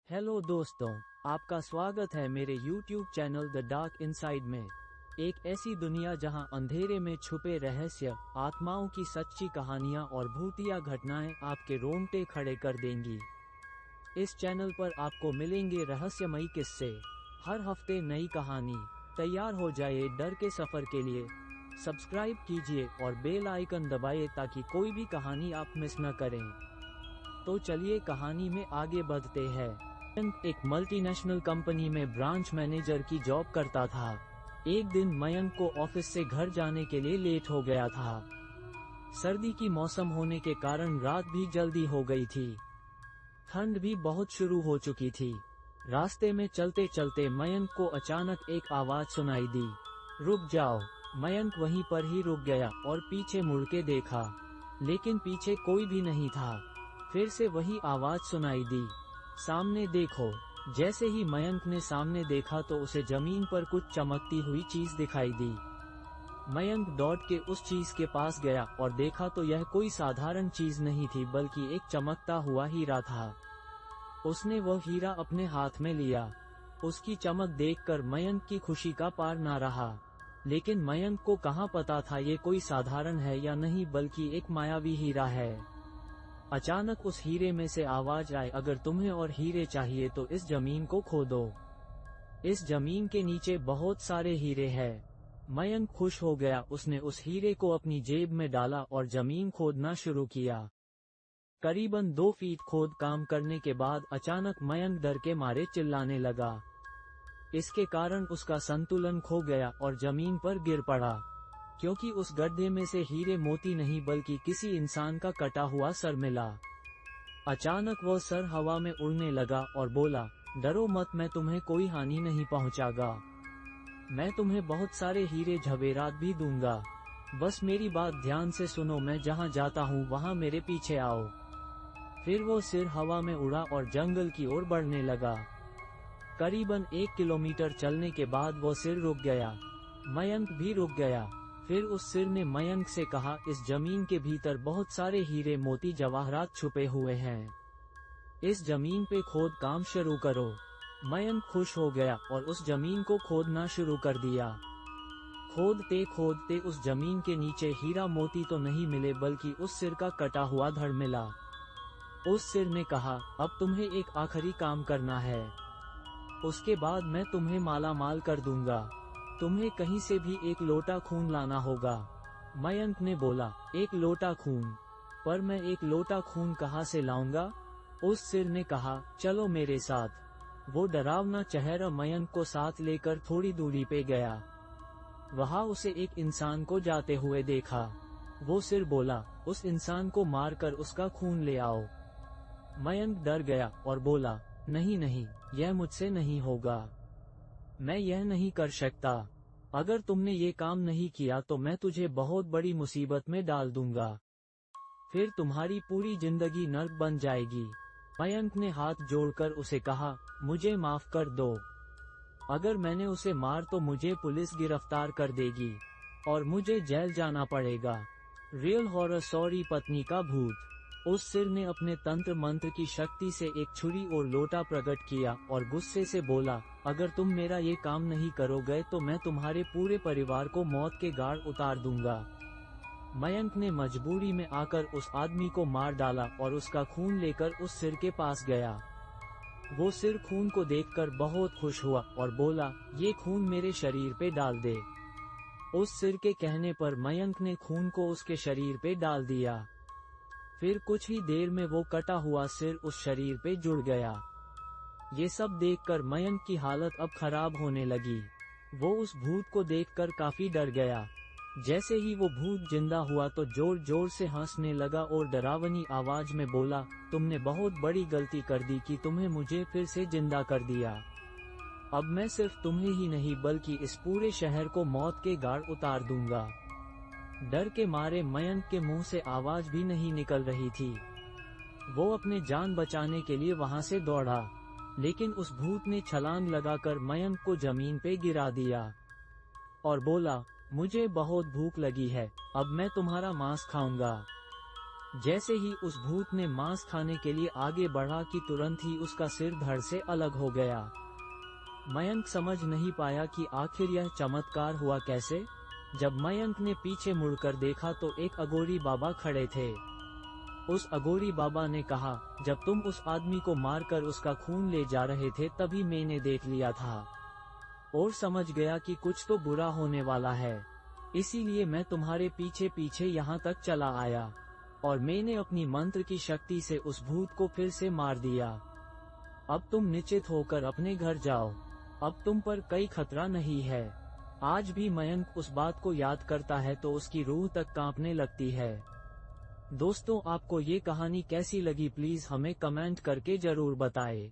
Hello दोस्तों, आपका स्वागत है मेरे YouTube channel the dark inside में। एक ऐसी दुनिया जहां अंधेरे में छुपे रहस्य, आत्माओं की सच्ची कहानियां और भूतिया घटनाएं आपके रोंगटे खड़े कर देंगी। इस चैनल पर आपको मिलेंगे रहस्यमयी किस्से, हर हफ्ते नई कहानी। तैयार हो जाइए डर के सफर के लिए। सब्सक्राइब कीजिए और बेल आइकन दबाइए ताकि कोई भी कहानी आप मिस न करें। तो चलिए कहानी में आगे बढ़ते हैं। मयंक एक मल्टीनेशनल कंपनी में ब्रांच मैनेजर की जॉब करता था। एक दिन मयंक को ऑफिस से घर जाने के लिए लेट हो गया था। सर्दी की मौसम होने के कारण रात भी जल्दी हो गई थी। ठंड भी बहुत शुरू हो चुकी थी। रास्ते में चलते चलते मयंक को अचानक एक आवाज सुनाई दी, रुक जाओ। मयंक वहीं पर ही रुक गया और पीछे मुड़ के देखा, लेकिन पीछे कोई भी नहीं था। फिर से वही आवाज सुनाई दी, सामने देखो। जैसे ही मयंक ने सामने देखा तो उसे जमीन पर कुछ चमकती हुई चीज दिखाई दी। मयंक दौड़ के उस चीज के पास गया और देखा तो यह कोई साधारण चीज नहीं थी बल्कि एक चमकता हुआ हीरा था। उसने वह हीरा अपने हाथ में लिया। उसकी चमक देखकर मयंक की खुशी का पार ना रहा। लेकिन मयंक को कहाँ पता था ये कोई साधारण है या नहीं, बल्कि एक मायावी हीरा है। अचानक उस हीरे में से आवाज आई, अगर तुम्हें और हीरे चाहिए तो इस जमीन को खोदो। इस जमीन के नीचे बहुत सारे हीरे हैं। मयंक खुश हो गया। उसने उस हीरे को अपनी जेब में डाला और जमीन खोदना शुरू किया। करीबन 2 फीट खोद काम करने के बाद अचानक मयंक डर के मारे चिल्लाने लगा। इसके कारण उसका संतुलन खो गया और जमीन पर गिर पड़ा, क्योंकि उस गड्ढे में से हीरे मोती नहीं बल्कि किसी इंसान का कटा हुआ सर मिला। अचानक वह सर हवा में उड़ने लगा और बोला, डरो मत, मैं तुम्हें कोई हानि नहीं पहुंचागा। मैं तुम्हें बहुत सारे हीरे जवेरात भी दूंगा। बस मेरी बात ध्यान से सुनो, मैं जहां जाता हूं वहां मेरे पीछे आओ। फिर वो सिर हवा में उड़ा और जंगल की ओर बढ़ने लगा। करीबन 1 किलोमीटर चलने के बाद वो सिर रुक गया। मयंक भी रुक गया। फिर उस सिर ने मयंक से कहा, इस जमीन के भीतर बहुत सारे हीरे मोती जवाहरात छुपे हुए हैं। इस जमीन पे खोद काम शुरू करो। मयंक खुश हो गया और उस जमीन को खोदना शुरू कर दिया। खोदते खोदते उस जमीन के नीचे हीरा मोती तो नहीं मिले बल्कि उस सिर का कटा हुआ धड़ मिला। उस सिर ने कहा, अब तुम्हें एक आखिरी काम करना है, उसके बाद मैं तुम्हें माला माल कर दूंगा। तुम्हें कहीं से भी एक लोटा खून लाना होगा। मयंक ने बोला, एक लोटा खून? पर मैं एक लोटा खून कहाँ से लाऊंगा? उस सिर ने कहा, चलो मेरे साथ। वो डरावना चेहरा मयंक को साथ लेकर थोड़ी दूरी पे गया। वहां उसे एक इंसान को जाते हुए देखा। वो सिर बोला, उस इंसान को मारकर उसका खून ले आओ। मयंक डर गया और बोला, नहीं नहीं, यह मुझसे नहीं होगा। मैं यह नहीं कर सकता। अगर तुमने ये काम नहीं किया तो मैं तुझे बहुत बड़ी मुसीबत में डाल दूंगा। फिर तुम्हारी पूरी जिंदगी नर्क बन जाएगी। मयंक ने हाथ जोड़कर उसे कहा, मुझे माफ कर दो। अगर मैंने उसे मार तो मुझे पुलिस गिरफ्तार कर देगी और मुझे जेल जाना पड़ेगा। रियल हॉरर स्टोरी, पत्नी का भूत। उस सिर ने अपने तंत्र मंत्र की शक्ति से एक छुरी और लोटा प्रकट किया और गुस्से से बोला, अगर तुम मेरा ये काम नहीं करोगे तो मैं तुम्हारे पूरे परिवार को मौत के घाट उतार दूंगा। मयंक ने मजबूरी में आकर उस आदमी को मार डाला और उसका खून लेकर उस सिर के पास गया। वो सिर खून को देखकर बहुत खुश हुआ और बोला, ये खून मेरे शरीर पे डाल दे। उस सिर के कहने पर मयंक ने खून को उसके शरीर पे डाल दिया। फिर कुछ ही देर में वो कटा हुआ सिर उस शरीर पे जुड़ गया। ये सब देखकर मयंक की हालत अब खराब होने लगी। वो उस भूत को देखकर काफी डर गया। जैसे ही वो भूत जिंदा हुआ तो जोर जोर से हंसने लगा और डरावनी आवाज में बोला, तुमने बहुत बड़ी गलती कर दी कि तुम्हें मुझे फिर से जिंदा कर दिया। अब मैं सिर्फ तुम्हें ही नहीं बल्कि इस पूरे शहर को मौत के घाट उतार दूंगा। डर के मारे मयंक के मुंह से आवाज भी नहीं निकल रही थी। वो अपने जान बचाने के लिए वहां से दौड़ा, लेकिन उस भूत ने छलांग लगाकर मयंक को जमीन पे गिरा दिया और बोला, मुझे बहुत भूख लगी है, अब मैं तुम्हारा मांस खाऊंगा। जैसे ही उस भूत ने मांस खाने के लिए आगे बढ़ा कि तुरंत ही उसका सिर धड़ से अलग हो गया। मयंक समझ नहीं पाया कि आखिर यह चमत्कार हुआ कैसे। जब मयंक ने पीछे मुड़कर देखा तो एक अघोरी बाबा खड़े थे। उस अघोरी बाबा ने कहा, जब तुम उस आदमी को मारकर उसका खून ले जा रहे थे तभी मैंने देख लिया था और समझ गया कि कुछ तो बुरा होने वाला है, इसीलिए मैं तुम्हारे पीछे पीछे यहाँ तक चला आया और मैंने अपनी मंत्र की शक्ति से उस भूत को फिर से मार दिया। अब तुम निश्चित होकर अपने घर जाओ, अब तुम पर कोई खतरा नहीं है। आज भी मयंक उस बात को याद करता है तो उसकी रूह तक कांपने लगती है। दोस्तों, आपको ये कहानी कैसी लगी प्लीज हमें कमेंट करके जरूर बताएं।